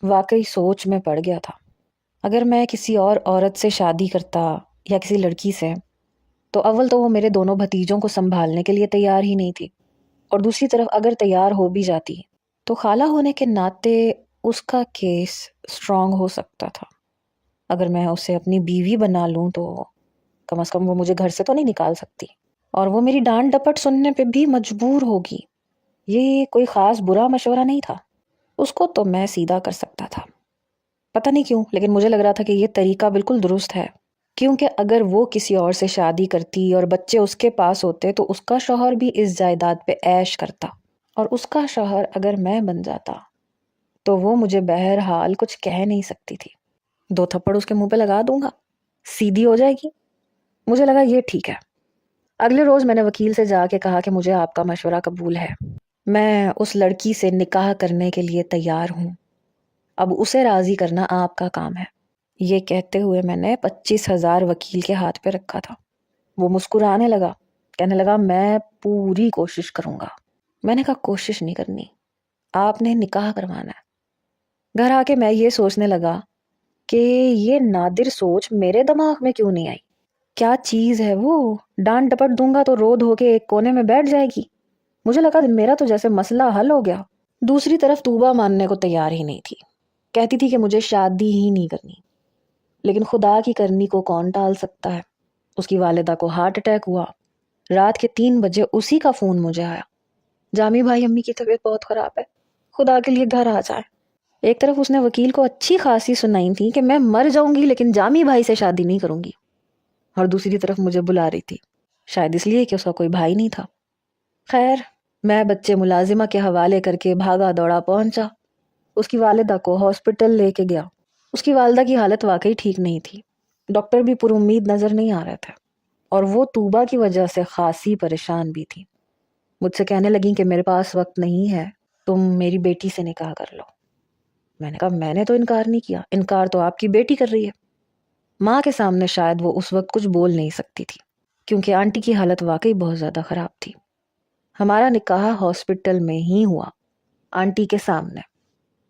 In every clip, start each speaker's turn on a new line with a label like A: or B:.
A: واقعی سوچ میں پڑ گیا تھا۔ اگر میں کسی اور عورت سے شادی کرتا یا کسی لڑکی سے، تو اول تو وہ میرے دونوں بھتیجوں کو سنبھالنے کے لیے تیار ہی نہیں تھی، اور دوسری طرف اگر تیار ہو بھی جاتی تو خالہ ہونے کے ناطے اس کا کیس سٹرونگ ہو سکتا تھا۔ اگر میں اسے اپنی بیوی بنا لوں تو کم از کم وہ مجھے گھر سے تو نہیں نکال سکتی، اور وہ میری ڈانٹ ڈپٹ سننے پہ بھی مجبور ہوگی۔ یہ کوئی خاص برا مشورہ نہیں تھا، اس کو تو میں سیدھا کر سکتا تھا۔ پتہ نہیں کیوں لیکن مجھے لگ رہا تھا کہ یہ طریقہ بالکل درست ہے، کیونکہ اگر وہ کسی اور سے شادی کرتی اور بچے اس کے پاس ہوتے تو اس کا شوہر بھی اس جائیداد پہ عیش کرتا، اور اس کا شوہر اگر میں بن جاتا تو وہ مجھے بہرحال کچھ کہہ نہیں سکتی تھی۔ 2 تھپڑ اس کے منہ پہ لگا دوں گا، سیدھی ہو جائے گی۔ مجھے لگا یہ ٹھیک ہے۔ اگلے روز میں نے وکیل سے جا کے کہا کہ مجھے آپ کا مشورہ قبول ہے، میں اس لڑکی سے نکاح کرنے کے لیے تیار ہوں، اب اسے راضی کرنا آپ کا کام ہے۔ یہ کہتے ہوئے میں نے 25,000 وکیل کے ہاتھ پہ رکھا تھا۔ وہ مسکرانے لگا، کہنے لگا میں پوری کوشش کروں گا۔ میں نے کہا کوشش نہیں کرنی، آپ نے نکاح کروانا ہے۔ گھر آ کے میں یہ سوچنے لگا کہ یہ نادر سوچ میرے دماغ میں کیوں نہیں آئی۔ کیا چیز ہے وہ، ڈانٹ ڈپٹ دوں گا تو رو دھو کے ایک کونے میں بیٹھ جائے گی۔ مجھے لگا میرا تو جیسے مسئلہ حل ہو گیا۔ دوسری طرف طوبہ ماننے کو تیار ہی نہیں تھی، کہتی تھی کہ مجھے شادی ہی نہیں کرنی، لیکن خدا کی کرنی کو کون ٹال سکتا ہے۔ اس کی والدہ کو ہارٹ اٹیک ہوا۔ رات کے 3 بجے اسی کا فون مجھے آیا، جامی بھائی امی کی طبیعت بہت خراب ہے، خدا کے لیے گھر آ جائے۔ ایک طرف اس نے وکیل کو اچھی خاصی سنائی تھی کہ میں مر جاؤں گی لیکن جامی بھائی سے شادی نہیں کروں گی، اور دوسری طرف مجھے بلا رہی تھی، شاید اس لیے کہ اس کا کوئی بھائی نہیں تھا۔ خیر، میں بچے ملازمہ کے حوالے کر کے بھاگا دوڑا پہنچا، اس کی والدہ کو ہاسپٹل لے کے گیا۔ اس کی والدہ کی حالت واقعی ٹھیک نہیں تھی، ڈاکٹر بھی پر امید نظر نہیں آ رہے تھے، اور وہ طوبہ کی وجہ سے خاصی پریشان بھی تھی۔ مجھ سے کہنے لگیں کہ میرے پاس وقت نہیں ہے، تم میری بیٹی سے نکاح کر لو۔ میں نے کہا میں نے تو انکار نہیں کیا، انکار تو آپ کی بیٹی کر رہی ہے۔ ماں کے سامنے شاید وہ اس وقت کچھ بول نہیں سکتی تھی، کیونکہ آنٹی کی حالت واقعی بہت زیادہ خراب تھی۔ ہمارا نکاح ہاسپٹل میں ہی ہوا، آنٹی کے سامنے،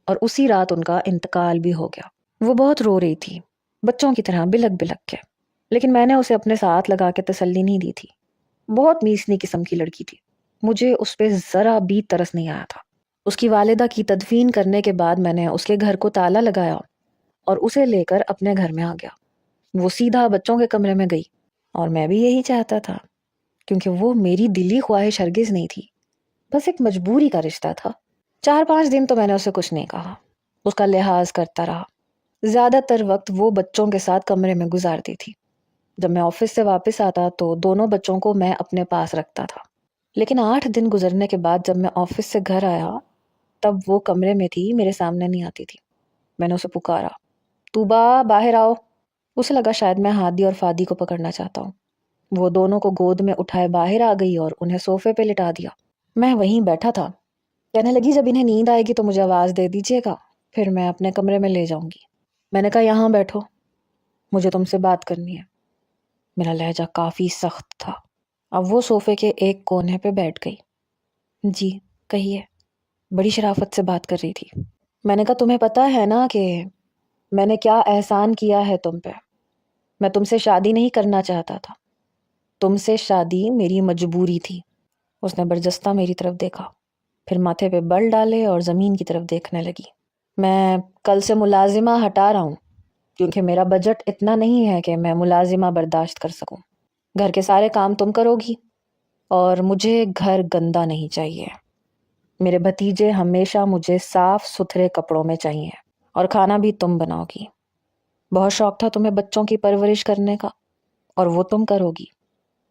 A: اور اسی رات ان کا انتقال بھی ہو گیا۔ وہ بہت رو رہی تھی، بچوں کی طرح بلک بلک کے، لیکن میں نے اسے اپنے ساتھ لگا کے تسلی نہیں دی تھی۔ بہت میسنی قسم کی لڑکی تھی، مجھے اس پہ ذرا بھی ترس نہیں آیا تھا۔ اس کی والدہ کی تدفین کرنے کے بعد میں نے اس کے گھر کو تالا لگایا اور اسے لے کر اپنے گھر میں آ گیا۔ وہ سیدھا بچوں کے کمرے میں گئی، اور میں بھی یہی چاہتا تھا، کیونکہ وہ میری دلی خواہش ہرگز نہیں تھی، بس ایک مجبوری کا رشتہ تھا۔ 4-5 دن تو میں نے اسے کچھ نہیں کہا، اس کا لحاظ کرتا رہا۔ زیادہ تر وقت وہ بچوں کے ساتھ کمرے میں گزارتی تھی۔ جب میں آفس سے واپس آتا تو دونوں بچوں کو میں اپنے پاس رکھتا تھا، لیکن 8 دن گزرنے کے بعد جب میں آفس سے گھر آیا تب وہ کمرے میں تھی، میرے سامنے نہیں آتی تھی۔ میں نے اسے پکارا، طوبہ باہر آؤ۔ اسے لگا شاید میں ہادی اور فادی کو پکڑنا چاہتا ہوں۔ وہ دونوں کو گود میں اٹھائے باہر آ گئی اور انہیں صوفے پہ لٹا دیا۔ میں وہیں بیٹھا تھا، کہنے لگی جب انہیں نیند آئے گی تو مجھے آواز دے دیجیے گا، پھر میں اپنے کمرے میں لے جاؤں گی۔ میں نے کہا یہاں بیٹھو، مجھے تم سے بات کرنی ہے۔ میرا لہجہ کافی سخت تھا۔ اب وہ صوفے کے ایک کونے پہ بیٹھ گئی۔ جی کہیے، بڑی شرافت سے بات کر رہی تھی۔ میں نے کہا تمہیں پتہ ہے نا کہ میں نے کیا احسان کیا ہے تم پہ؟ میں تم سے شادی نہیں کرنا چاہتا تھا، تم سے شادی میری مجبوری تھی۔ اس نے برجستہ میری طرف دیکھا، پھر ماتھے پہ بل ڈالے اور زمین کی طرف دیکھنے لگی۔ میں کل سے ملازمہ ہٹا رہا ہوں، کیونکہ میرا بجٹ اتنا نہیں ہے کہ میں ملازمہ برداشت کر سکوں۔ گھر کے سارے کام تم کرو گی، اور مجھے گھر گندا نہیں چاہیے۔ میرے بھتیجے ہمیشہ مجھے صاف ستھرے کپڑوں میں چاہیے، اور کھانا بھی تم بناؤ گی۔ بہت شوق تھا تمہیں بچوں کی پرورش کرنے کا، اور وہ تم کرو گی،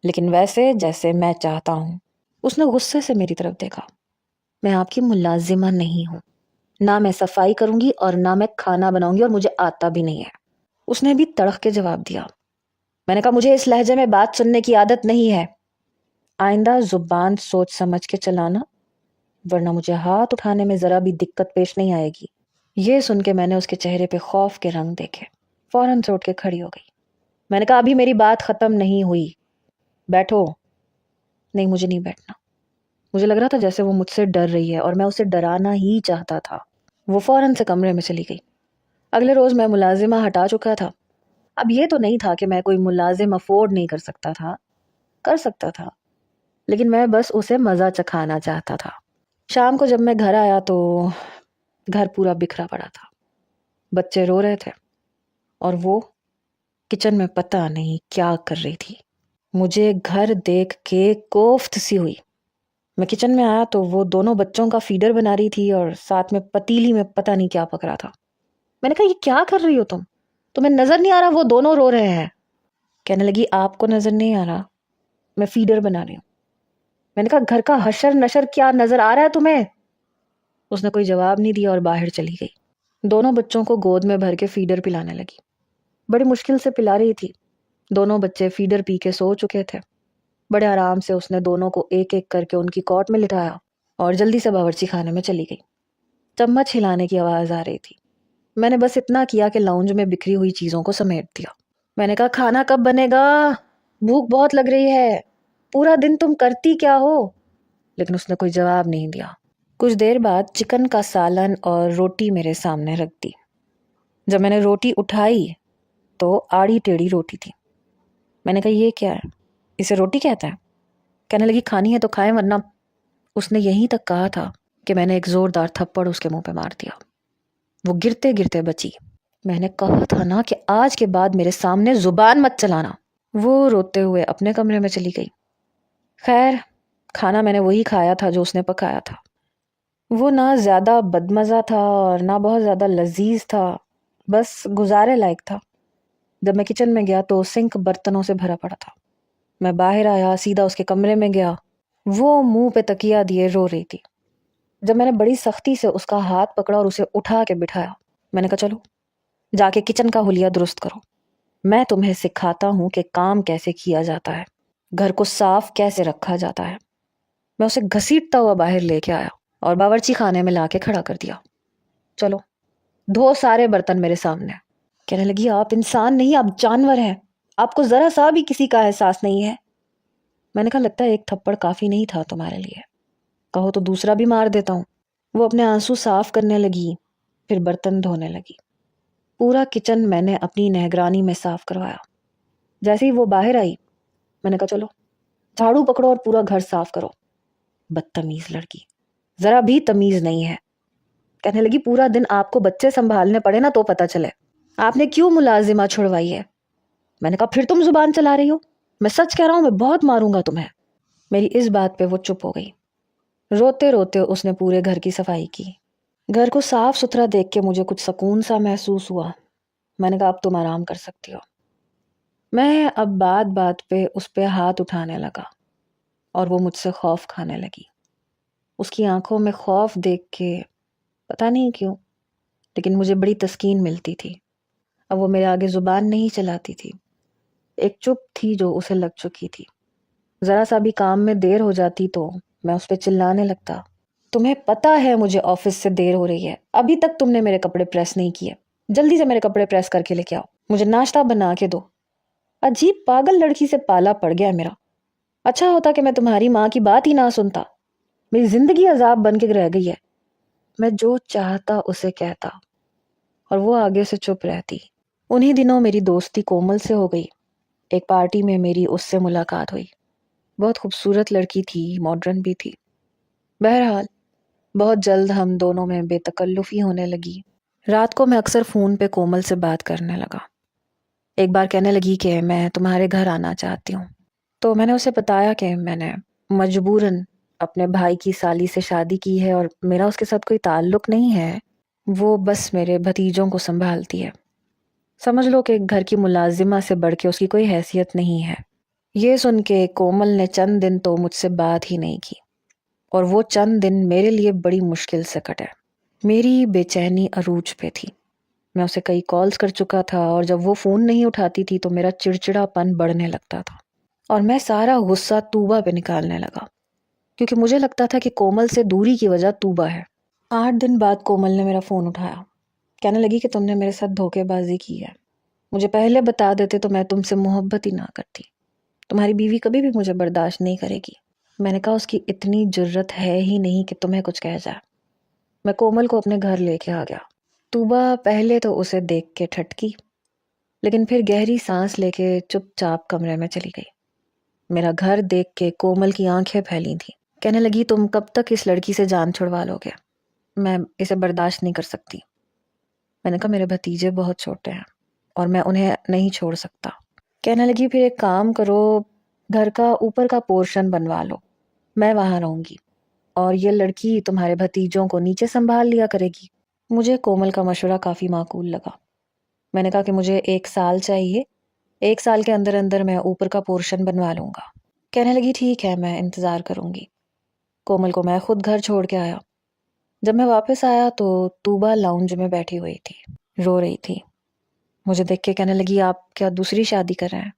A: لیکن ویسے جیسے میں چاہتا ہوں۔ اس نے غصے سے میری طرف دیکھا۔ میں آپ کی ملازمہ نہیں ہوں، نہ میں صفائی کروں گی اور نہ میں کھانا بناؤں گی، اور مجھے آتا بھی نہیں ہے۔ اس نے بھی تڑق کے جواب دیا۔ میں نے کہا مجھے اس لہجے میں بات سننے کی عادت نہیں ہے، آئندہ زبان سوچ سمجھ کے چلانا، ورنہ مجھے ہاتھ اٹھانے میں ذرا بھی دقت پیش نہیں آئے گی۔ یہ سن کے میں نے اس کے چہرے پہ خوف کے رنگ دیکھے، فوراً سے اٹھ کے کھڑی ہو گئی۔ میں نے کہا ابھی میری بات ختم نہیں ہوئی، بیٹھو۔ نہیں، مجھے نہیں بیٹھنا۔ مجھے لگ رہا تھا جیسے وہ مجھ سے ڈر رہی ہے، اور میں اسے ڈرانا ہی چاہتا تھا۔ وہ فوراً سے کمرے میں چلی گئی۔ اگلے روز میں ملازمہ ہٹا چکا تھا۔ اب یہ تو نہیں تھا کہ میں کوئی ملازم افورڈ نہیں کر سکتا تھا، کر سکتا تھا، لیکن میں بس اسے مزہ چکھانا چاہتا تھا۔ شام کو جب میں گھر آیا تو گھر پورا بکھرا پڑا تھا، بچے رو رہے تھے اور وہ کچن میں پتہ نہیں کیا کر رہی تھی۔ مجھے گھر دیکھ کے کوفت سی ہوئی۔ میں کچن میں آیا تو وہ دونوں بچوں کا فیڈر بنا رہی تھی اور ساتھ میں پتیلی میں پتہ نہیں کیا پک رہا تھا۔ میں نے کہا یہ کیا کر رہی ہو تمہیں نظر نہیں آ رہا وہ دونوں رو رہے ہیں؟ کہنے لگی آپ کو نظر نہیں آ رہا، میں فیڈر بنا رہی ہوں۔ میں نے کہا گھر کا حشر نشر کیا نظر آ رہا ہے تمہیں؟ اس نے کوئی جواب نہیں دیا اور باہر چلی گئی۔ دونوں بچوں کو گود میں بھر کے فیڈر پلانے لگی، بڑی مشکل سے پلا رہی تھی۔ دونوں بچے فیڈر پی کے سو چکے تھے۔ بڑے آرام سے اس نے دونوں کو ایک ایک کر کے ان کی کوٹ میں لٹایا اور جلدی سے باورچی خانے میں چلی گئی۔ چمچ ہلانے کی آواز آ رہی تھی۔ میں نے بس اتنا کیا کہ لاؤنج میں بکھری ہوئی چیزوں کو سمیٹ دیا۔ میں نے کہا کھانا کب بنے گا؟ بھوک بہت لگ رہی ہے، پورا دن تم کرتی کیا ہو؟ لیکن اس نے کوئی جواب نہیں دیا۔ کچھ دیر بعد چکن کا سالن اور روٹی میرے سامنے رکھ دی۔ جب میں نے روٹی اٹھائی تو آڑی ٹیڑھی روٹی تھی۔ میں نے کہا یہ کیا ہے؟ اسے روٹی کہتا ہے؟ کہنے لگی کھانی ہے تو کھائیں ورنہ۔ اس نے یہیں تک کہا تھا کہ میں نے ایک زوردار تھپڑ اس کے منہ پہ مار دیا۔ وہ گرتے گرتے بچی۔ میں نے کہا تھا نا کہ آج کے بعد میرے سامنے زبان مت چلانا۔ وہ روتے ہوئے اپنے کمرے میں چلی گئی۔ خیر، کھانا میں نے وہی کھایا تھا جو اس نے پکایا تھا۔ وہ نہ زیادہ بدمزہ تھا اور نہ بہت زیادہ لذیذ تھا، بس گزارے لائق تھا۔ جب میں کچن میں گیا تو سنک برتنوں سے بھرا پڑا تھا۔ میں باہر آیا، سیدھا اس کے کمرے میں گیا۔ وہ منہ پہ تکیہ دیے رو رہی تھی۔ جب میں نے بڑی سختی سے اس کا ہاتھ پکڑا اور اسے اٹھا کے بٹھایا، میں نے کہا چلو جا کے کچن کا حلیہ درست کرو، میں تمہیں سکھاتا ہوں کہ کام کیسے کیا جاتا ہے، گھر کو صاف کیسے رکھا جاتا ہے۔ میں اسے گھسیٹتا ہوا باہر لے کے آیا اور باورچی خانے میں لا کے کھڑا کر دیا۔ چلو دھو سارے برتن میرے سامنے۔ کہنے لگی آپ انسان نہیں، آپ جانور ہیں، آپ کو ذرا سا بھی کسی کا احساس نہیں ہے۔ میں نے کہا لگتا ہے ایک تھپڑ کافی نہیں تھا تمہارے لیے، کہو تو دوسرا بھی مار دیتا ہوں۔ وہ اپنے آنسو صاف کرنے لگی، پھر برتن دھونے لگی۔ پورا کچن میں نے اپنی نگرانی میں صاف کروایا۔ جیسے ہی وہ باہر آئی، میں نے کہا چلو جھاڑو پکڑو اور پورا گھر صاف کرو۔ بدتمیز لڑکی، ذرا بھی تمیز نہیں ہے۔ کہنے لگی پورا دن آپ کو بچے سنبھالنے پڑے نا تو پتہ چلے، آپ نے کیوں ملازمہ چھڑوائی ہے؟ میں نے کہا پھر تم زبان چلا رہی ہو، میں سچ کہہ رہا ہوں، میں بہت ماروں گا تمہیں۔ میری اس بات پہ وہ چپ ہو گئی۔ روتے روتے اس نے پورے گھر کی صفائی کی۔ گھر کو صاف ستھرا دیکھ کے مجھے کچھ سکون سا محسوس ہوا۔ میں نے کہا اب تم آرام کر سکتی ہو۔ میں اب بات بات پہ اس پہ ہاتھ اٹھانے لگا اور وہ مجھ سے خوف کھانے لگی۔ اس کی آنکھوں میں خوف دیکھ کے پتہ نہیں کیوں لیکن مجھے بڑی تسکین ملتی تھی۔ اب وہ میرے آگے زبان نہیں چلاتی تھی، ایک چپ تھی جو اسے لگ چکی تھی۔ ذرا سا بھی کام میں دیر ہو جاتی تو میں اس پہ چلانے لگتا، تمہیں پتہ ہے مجھے آفس سے دیر ہو رہی ہے، ابھی تک تم نے میرے کپڑے پریس نہیں کیے، جلدی سے میرے کپڑے پریس کر کے لے کے آؤ، مجھے ناشتہ بنا کے دو۔ عجیب پاگل لڑکی سے پالا پڑ گیا میرا۔ اچھا ہوتا کہ میں تمہاری ماں کی بات ہی نہ سنتا، میری زندگی عذاب بن کے رہ گئی ہے۔ میں جو چاہتا اسے کہتا اور وہ آگے سے چپ رہتی۔ انہی دنوں میری دوستی کومل سے ہو گئی۔ ایک پارٹی میں میری اس سے ملاقات ہوئی۔ بہت خوبصورت لڑکی تھی، ماڈرن بھی تھی۔ بہرحال بہت جلد ہم دونوں میں بے تکلفی ہونے لگی۔ رات کو میں اکثر فون پہ کومل سے بات کرنے لگا۔ ایک بار کہنے لگی کہ میں تمہارے گھر آنا چاہتی ہوں، تو میں نے اسے بتایا کہ میں نے مجبوراً اپنے بھائی کی سالی سے شادی کی ہے اور میرا اس کے ساتھ کوئی تعلق نہیں ہے، وہ بس میرے بھتیجوں کو سنبھالتی ہے۔ سمجھ لو کہ گھر کی ملازمہ سے بڑھ کے اس کی کوئی حیثیت نہیں ہے۔ یہ سن کے کومل نے چند دن تو مجھ سے بات ہی نہیں کی، اور وہ چند دن میرے لیے بڑی مشکل سے کٹے۔ میری بے چینی عروج پہ تھی۔ میں اسے کئی کالز کر چکا تھا اور جب وہ فون نہیں اٹھاتی تھی تو میرا چڑچڑا پن بڑھنے لگتا تھا اور میں سارا غصہ توبہ پہ نکالنے لگا، کیونکہ مجھے لگتا تھا کہ کومل سے دوری کی وجہ توبہ ہے۔ 8 دن بعد کومل نے میرا فون اٹھایا، کہنے لگی کہ تم نے میرے ساتھ دھوکے بازی کی ہے، مجھے پہلے بتا دیتے تو میں تم سے محبت ہی نہ کرتی، تمہاری بیوی کبھی بھی مجھے برداشت نہیں کرے گی۔ میں نے کہا اس کی اتنی جرت ہے ہی نہیں کہ تمہیں کچھ کہہ جائے۔ میں کومل کو اپنے گھر لے کے آ گیا۔ طوبا پہلے تو اسے دیکھ کے ٹھٹکی، لیکن پھر گہری سانس لے کے چپ چاپ کمرے میں چلی گئی۔ میرا گھر دیکھ کے کومل کی آنکھیں پھیلی تھیں۔ کہنے لگی تم کب تک اس لڑکی سے جان چھڑوا لو گے؟ میں اسے برداشت نہیں کر سکتی۔ میں نے کہا میرے بھتیجے بہت چھوٹے ہیں اور میں انہیں نہیں چھوڑ سکتا۔ کہنے لگی پھر ایک کام کرو، گھر کا اوپر کا پورشن بنوا لو، میں وہاں رہوں گی اور یہ لڑکی تمہارے بھتیجوں کو نیچے سنبھال لیا کرے گی۔ مجھے کومل کا مشورہ کافی معقول لگا۔ میں نے کہا کہ مجھے 1 سال چاہیے، 1 سال کے اندر اندر میں اوپر کا پورشن بنوا لوں گا۔ کہنے لگی ٹھیک ہے، میں انتظار کروں گی۔ کومل کو میں خود گھر چھوڑ کے آیا۔ جب میں واپس آیا تو طوبا لاؤنج میں بیٹھی ہوئی تھی، رو رہی تھی۔ مجھے دیکھ کے کہنے لگی آپ کیا دوسری شادی کر رہے ہیں؟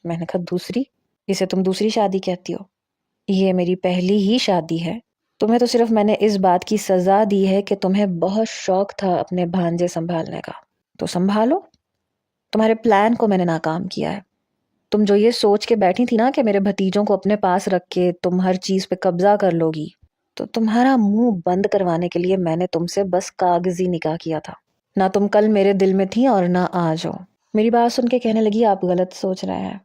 A: میں نے کہا دوسری؟ اسے تم دوسری شادی کہتی ہو؟ یہ میری پہلی ہی شادی ہے۔ تمہیں تو صرف میں نے اس بات کی سزا دی ہے کہ تمہیں بہت شوق تھا اپنے بھانجے سنبھالنے کا، تو سنبھالو۔ تمہارے پلان کو میں نے ناکام کیا ہے۔ تم جو یہ سوچ کے بیٹھی تھی نا کہ میرے بھتیجوں کو اپنے پاس رکھ کے تم ہر چیز پہ قبضہ کر لو گی، تو تمہارا منہ بند کروانے کے لیے میں نے تم سے بس کاغذی نکاح کیا تھا۔ نہ تم کل میرے دل میں تھی اور نہ آج ہو۔ میری بات سن کے کہنے لگی آپ غلط سوچ رہے ہیں۔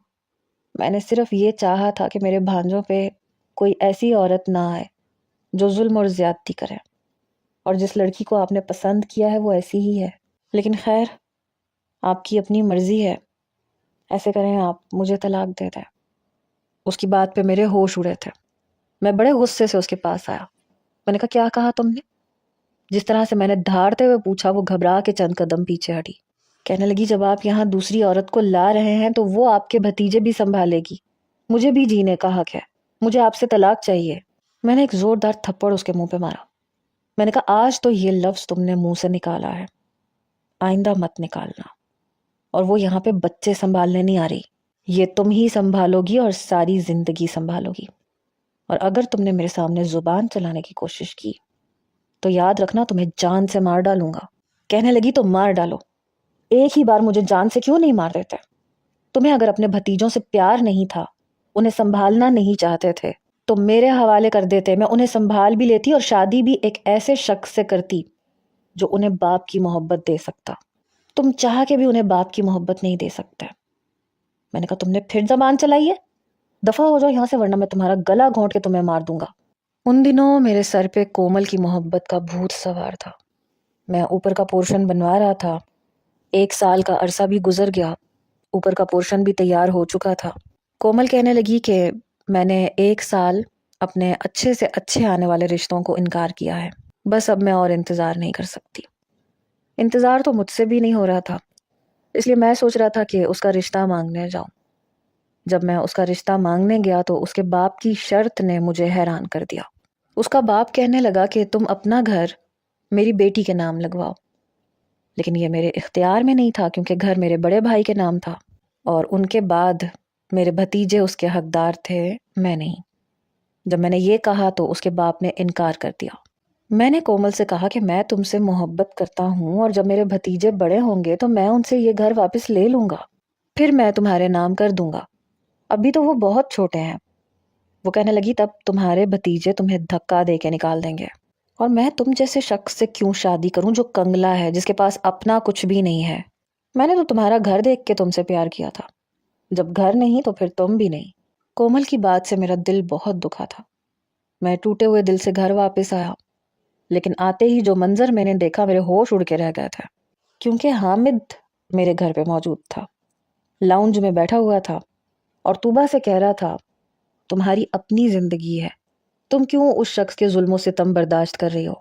A: میں نے صرف یہ چاہا تھا کہ میرے بھانجوں پہ کوئی ایسی عورت نہ آئے جو ظلم اور زیادتی کرے، اور جس لڑکی کو آپ نے پسند کیا ہے وہ ایسی ہی ہے۔ لیکن خیر، آپ کی اپنی مرضی ہے، ایسے کریں آپ مجھے طلاق دے دیں۔ اس کی بات پہ میرے ہوش اڑے تھے۔ میں بڑے غصے سے اس کے پاس آیا۔ میں نے کہا کیا کہا تم نے؟ جس طرح سے میں نے دھاڑتے ہوئے پوچھا وہ گھبرا کے چند قدم پیچھے ہٹی۔ کہنے لگی جب آپ یہاں دوسری عورت کو لا رہے ہیں تو وہ آپ کے بھتیجے بھی سنبھالے گی، مجھے بھی جینے کا حق ہے، مجھے آپ سے طلاق چاہیے۔ میں نے ایک زوردار تھپڑ اس کے منہ پہ مارا۔ میں نے کہا آج تو یہ لفظ تم نے منہ سے نکالا ہے، آئندہ مت نکالنا۔ اور وہ یہاں پہ بچے سنبھالنے نہیں آ رہی، یہ تم ہی سنبھالو گی اور ساری زندگی سنبھالو گی۔ اور اگر تم نے میرے سامنے زبان چلانے کی کوشش کی تو یاد رکھنا تمہیں جان سے مار ڈالوں گا۔ کہنے لگی تو مار ڈالو، ایک ہی بار مجھے جان سے کیوں نہیں مار دیتے؟ تمہیں اگر اپنے بھتیجوں سے پیار نہیں تھا، انہیں سنبھالنا نہیں چاہتے تھے، تو میرے حوالے کر دیتے، میں انہیں سنبھال بھی لیتی اور شادی بھی ایک ایسے شخص سے کرتی جو انہیں باپ کی محبت دے سکتا۔ تم چاہ کے بھی انہیں باپ کی محبت نہیں دے سکتے۔ میں نے کہا تم نے پھر زبان چلائی ہے، دفع ہو جاؤ یہاں سے ورنہ میں تمہارا گلا گھونٹ کے تمہیں مار دوں گا۔ ان دنوں میرے سر پہ کومل کی محبت کا بھوت سوار تھا۔ میں اوپر کا پورشن بنوا رہا تھا۔ 1 سال کا عرصہ بھی گزر گیا، اوپر کا پورشن بھی تیار ہو چکا تھا۔ کومل کہنے لگی کہ میں نے 1 سال اپنے اچھے سے اچھے آنے والے رشتوں کو انکار کیا ہے، بس اب میں اور انتظار نہیں کر سکتی۔ انتظار تو مجھ سے بھی نہیں ہو رہا تھا، اس لیے میں سوچ رہا تھا کہ اس کا رشتہ مانگنے جاؤں۔ جب میں اس کا رشتہ مانگنے گیا تو اس کے باپ کی شرط نے مجھے حیران کر دیا۔ اس کا باپ کہنے لگا کہ تم اپنا گھر میری بیٹی کے نام لگواؤ، لیکن یہ میرے اختیار میں نہیں تھا کیونکہ گھر میرے بڑے بھائی کے نام تھا اور ان کے بعد میرے بھتیجے اس کے حقدار تھے، میں نہیں۔ جب میں نے یہ کہا تو اس کے باپ نے انکار کر دیا۔ میں نے کومل سے کہا کہ میں تم سے محبت کرتا ہوں اور جب میرے بھتیجے بڑے ہوں گے تو میں ان سے یہ گھر واپس لے لوں گا، پھر میں تمہارے نام کر دوں گا، ابھی تو وہ بہت چھوٹے ہیں۔ وہ کہنے لگی تب تمہارے بھتیجے تمہیں دھکا دے کے نکال دیں گے، اور میں تم جیسے شخص سے کیوں شادی کروں جو کنگلا ہے، جس کے پاس اپنا کچھ بھی نہیں ہے۔ میں نے تو تمہارا گھر دیکھ کے تم سے پیار کیا تھا، جب گھر نہیں تو پھر تم بھی نہیں۔ کومل کی بات سے میرا دل بہت دکھا تھا۔ میں ٹوٹے ہوئے دل سے گھر واپس آیا، لیکن آتے ہی جو منظر میں نے دیکھا میرے ہوش اڑ کے رہ گئے تھے، کیونکہ حامد میرے گھر پہ موجود تھا، لاؤنج میں بیٹھا ہوا تھا اور طوبا سے کہہ رہا تھا تمہاری اپنی زندگی ہے، تم کیوں اس شخص کے ظلم و ستم برداشت کر رہی ہو؟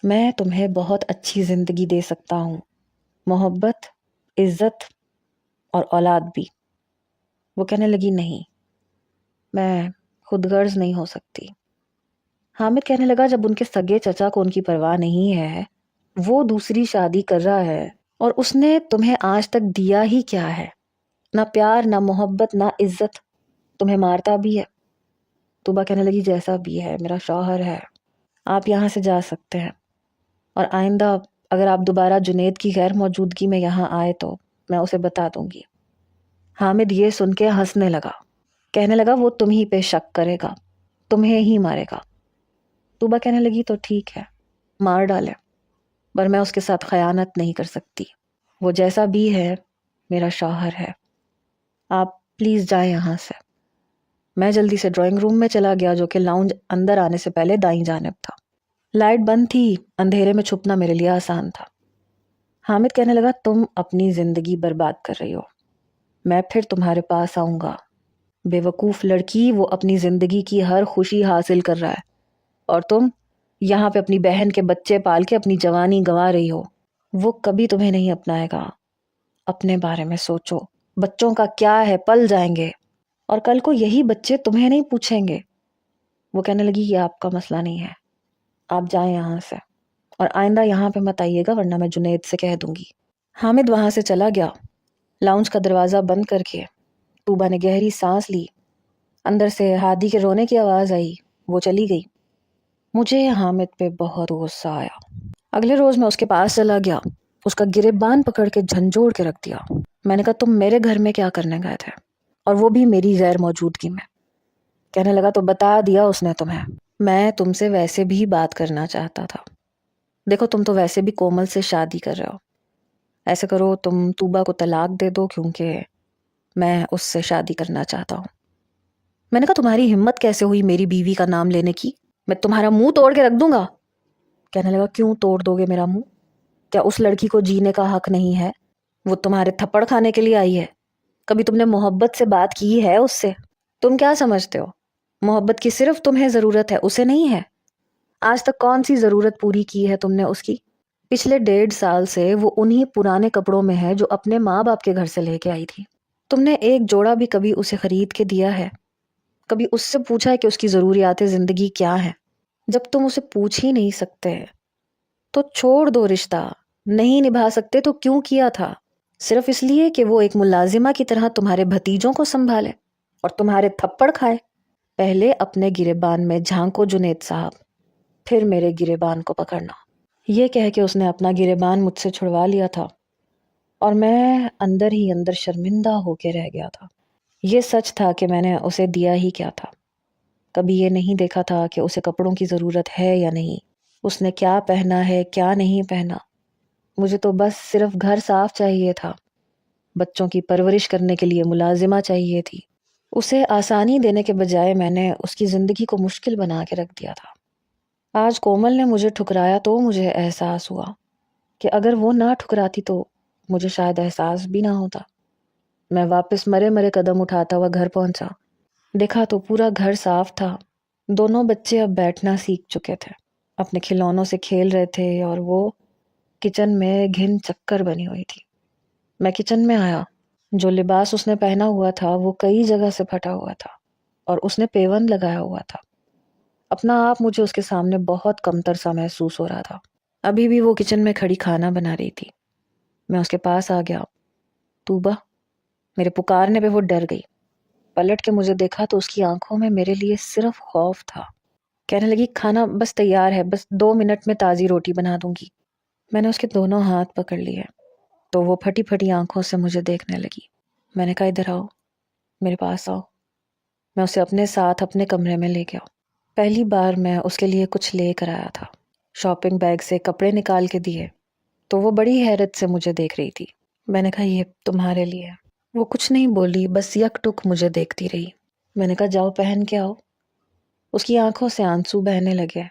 A: میں تمہیں بہت اچھی زندگی دے سکتا ہوں، محبت، عزت اور اولاد بھی۔ وہ کہنے لگی نہیں، میں خود غرض نہیں ہو سکتی۔ حامد کہنے لگا جب ان کے سگے چچا کو ان کی پرواہ نہیں ہے، وہ دوسری شادی کر رہا ہے، اور اس نے تمہیں آج تک دیا ہی کیا ہے؟ نہ پیار، نہ محبت، نہ عزت، تمہیں مارتا بھی ہے۔ طوبا کہنے لگی جیسا بھی ہے، میرا شوہر ہے، آپ یہاں سے جا سکتے ہیں، اور آئندہ اگر آپ دوبارہ جنید کی غیر موجودگی میں یہاں آئے تو میں اسے بتا دوں گی۔ حامد یہ سن کے ہنسنے لگا، کہنے لگا وہ تم ہی پہ شک کرے گا، تمہیں ہی مارے گا۔ طوبا کہنے لگی تو ٹھیک ہے، مار ڈالے، پر میں اس کے ساتھ خیانت نہیں کر سکتی۔ وہ جیسا بھی ہے میرا شوہر ہے۔ آپ پلیز جائیں یہاں سے۔ میں جلدی سے ڈرائنگ روم میں چلا گیا، جو کہ لاؤنج اندر آنے سے پہلے دائیں جانب تھا۔ لائٹ بند تھی، اندھیرے میں چھپنا میرے لیے آسان تھا۔ حامد کہنے لگا، تم اپنی زندگی برباد کر رہی ہو، میں پھر تمہارے پاس آؤں گا۔ بے وقوف لڑکی، وہ اپنی زندگی کی ہر خوشی حاصل کر رہا ہے اور تم یہاں پہ اپنی بہن کے بچے پال کے اپنی جوانی گنوا رہی ہو۔ وہ کبھی تمہیں نہیں اپنائے گا۔ اپنے بارے میں سوچو، بچوں کا کیا ہے، پل جائیں گے اور کل کو یہی بچے تمہیں نہیں پوچھیں گے۔ وہ کہنے لگی، یہ آپ کا مسئلہ نہیں ہے، آپ جائیں یہاں سے اور آئندہ یہاں پہ مت آئیے گا، ورنہ میں جنید سے کہہ دوں گی۔ حامد وہاں سے چلا گیا۔ لاؤنج کا دروازہ بند کر کے طوبا نے گہری سانس لی۔ اندر سے ہادی کے رونے کی آواز آئی۔ وہ چلی گئی۔ مجھے حامد پہ بہت غصہ آیا۔ اگلے روز میں اس کے پاس چلا گیا، اس کا گریبان پکڑ کے جھنجھوڑ کے رکھ دیا۔ میں نے کہا، تم میرے گھر میں کیا کرنے گئے تھے، اور وہ بھی میری غیر موجودگی میں؟ کہنے لگا، تو بتا دیا اس نے تمہیں؟ میں تم سے ویسے بھی بات کرنا چاہتا تھا۔ دیکھو، تم تو ویسے بھی کومل سے شادی کر رہے ہو، ایسے کرو تم طوبا کو طلاق دے دو، کیونکہ میں اس سے شادی کرنا چاہتا ہوں۔ میں نے کہا، تمہاری ہمت کیسے ہوئی میری بیوی کا نام لینے کی؟ میں تمہارا منہ توڑ کے رکھ دوں گا۔ کہنے لگا، کیوں توڑ دو گے میرا منہ؟ کیا اس لڑکی کو جینے کا حق نہیں ہے؟ وہ تمہارے تھپڑ کھانے کے لیے آئی ہے۔ کبھی تم نے محبت سے بات کی ہے اس سے؟ تم کیا سمجھتے ہو، محبت کی صرف تمہیں ضرورت ہے، اسے نہیں ہے؟ آج تک کون سی ضرورت پوری کی ہے تم نے اس کی؟ پچھلے 1.5 سال سے وہ انہی پرانے کپڑوں میں ہے جو اپنے ماں باپ کے گھر سے لے کے آئی تھی۔ تم نے ایک جوڑا بھی کبھی اسے خرید کے دیا ہے؟ کبھی اس سے پوچھا ہے کہ اس کی ضروریات زندگی کیا ہیں؟ جب تم اسے پوچھ ہی نہیں سکتے تو چھوڑ دو رشتہ۔ نہیں نبھا سکتے تو کیوں کیا تھا؟ صرف اس لیے کہ وہ ایک ملازمہ کی طرح تمہارے بھتیجوں کو سنبھالے اور تمہارے تھپڑ کھائے؟ پہلے اپنے گریبان میں جھانکو جنید صاحب، پھر میرے گریبان کو پکڑنا۔ یہ کہہ کے اس نے اپنا گریبان مجھ سے چھڑوا لیا تھا اور میں اندر ہی اندر شرمندہ ہو کے رہ گیا تھا۔ یہ سچ تھا کہ میں نے اسے دیا ہی کیا تھا۔ کبھی یہ نہیں دیکھا تھا کہ اسے کپڑوں کی ضرورت ہے یا نہیں، اس نے کیا پہنا ہے کیا نہیں پہنا۔ مجھے تو بس صرف گھر صاف چاہیے تھا، بچوں کی پرورش کرنے کے لیے ملازمہ چاہیے تھی۔ اسے آسانی دینے کے بجائے میں نے اس کی زندگی کو مشکل بنا کے رکھ دیا تھا۔ آج کومل نے مجھے ٹھکرایا تو مجھے احساس ہوا کہ اگر وہ نہ ٹھکراتی تو مجھے شاید احساس بھی نہ ہوتا۔ میں واپس مرے مرے قدم اٹھاتا ہوا گھر پہنچا۔ دیکھا تو پورا گھر صاف تھا۔ دونوں بچے اب بیٹھنا سیکھ چکے تھے، اپنے کھلونوں سے کھیل رہے تھے اور وہ کچن میں گھن چکر بنی ہوئی تھی۔ میں کچن میں آیا۔ جو لباس اس نے پہنا ہوا تھا وہ کئی جگہ سے پھٹا ہوا تھا اور اس نے پیون لگایا ہوا تھا۔ اپنا آپ مجھے اس کے سامنے بہت کمتر سا محسوس ہو رہا تھا۔ ابھی بھی وہ کچن میں کھڑی کھانا بنا رہی تھی۔ میں اس کے پاس آ گیا۔ طوبا، میرے پکارنے پہ وہ ڈر گئی۔ پلٹ کے مجھے دیکھا تو اس کی آنکھوں میں میرے لیے صرف خوف تھا۔ کہنے لگی، کھانا بس تیار ہے، بس 2 منٹ میں تازی روٹی بنا دوں گی۔ میں نے اس کے دونوں ہاتھ پکڑ لیے تو وہ پھٹی پھٹی آنکھوں سے مجھے دیکھنے لگی۔ میں نے کہا، ادھر آؤ، میرے پاس آؤ۔ میں اسے اپنے ساتھ اپنے کمرے میں لے گیا۔ پہلی بار میں اس کے لیے کچھ لے کر آیا تھا۔ شاپنگ بیگ سے کپڑے نکال کے دیے تو وہ بڑی حیرت سے مجھے دیکھ رہی تھی۔ میں نے کہا، یہ تمہارے لیے۔ وہ کچھ نہیں بولی، بس یک ٹک مجھے دیکھتی رہی۔ میں نے کہا، جاؤ پہن کے آؤ۔ اس کی آنکھوں سے آنسو بہنے لگے،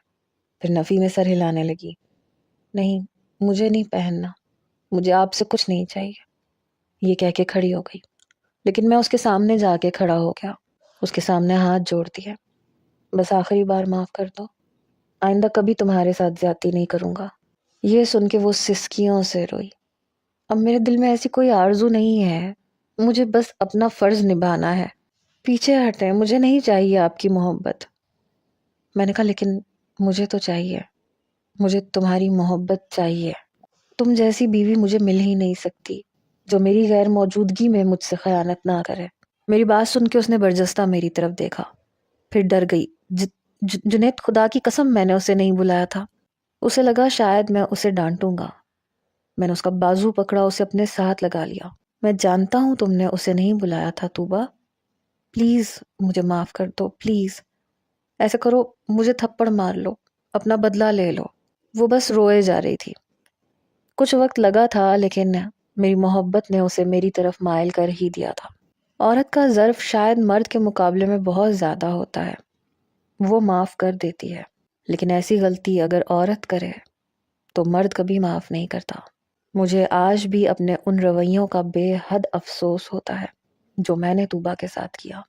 A: پھر نفی میں سر ہلانے لگی۔ نہیں، مجھے نہیں پہننا، مجھے آپ سے کچھ نہیں چاہیے، یہ کہہ کے کھڑی ہو گئی۔ لیکن میں اس کے سامنے جا کے کھڑا ہو گیا، اس کے سامنے ہاتھ جوڑ دیا۔ بس آخری بار معاف کر دو، آئندہ کبھی تمہارے ساتھ زیادتی نہیں کروں گا۔ یہ سن کے وہ سسکیوں سے روئی۔ اب میرے دل میں ایسی کوئی آرزو نہیں ہے، مجھے بس اپنا فرض نبھانا ہے۔ پیچھے ہٹیں، مجھے نہیں چاہیے آپ کی محبت۔ میں نے کہا، لیکن مجھے تو چاہیے، مجھے تمہاری محبت چاہیے۔ تم جیسی بیوی مجھے مل ہی نہیں سکتی جو میری غیر موجودگی میں مجھ سے خیانت نہ کرے۔ میری بات سن کے اس نے برجستہ میری طرف دیکھا، پھر ڈر گئی۔ جنید، خدا کی قسم میں نے اسے نہیں بلایا تھا۔ اسے لگا شاید میں اسے ڈانٹوں گا۔ میں نے اس کا بازو پکڑا، اسے اپنے ساتھ لگا لیا۔ میں جانتا ہوں تم نے اسے نہیں بلایا تھا طوبا، پلیز مجھے معاف کر دو، پلیز۔ ایسے کرو، مجھے تھپڑ مار لو، اپنا بدلہ لے لو۔ وہ بس روئے جا رہی تھی۔ کچھ وقت لگا تھا لیکن میری محبت نے اسے میری طرف مائل کر ہی دیا تھا۔ عورت کا ظرف شاید مرد کے مقابلے میں بہت زیادہ ہوتا ہے، وہ معاف کر دیتی ہے، لیکن ایسی غلطی اگر عورت کرے تو مرد کبھی معاف نہیں کرتا۔ مجھے آج بھی اپنے ان رویوں کا بے حد افسوس ہوتا ہے جو میں نے طوبا کے ساتھ کیا۔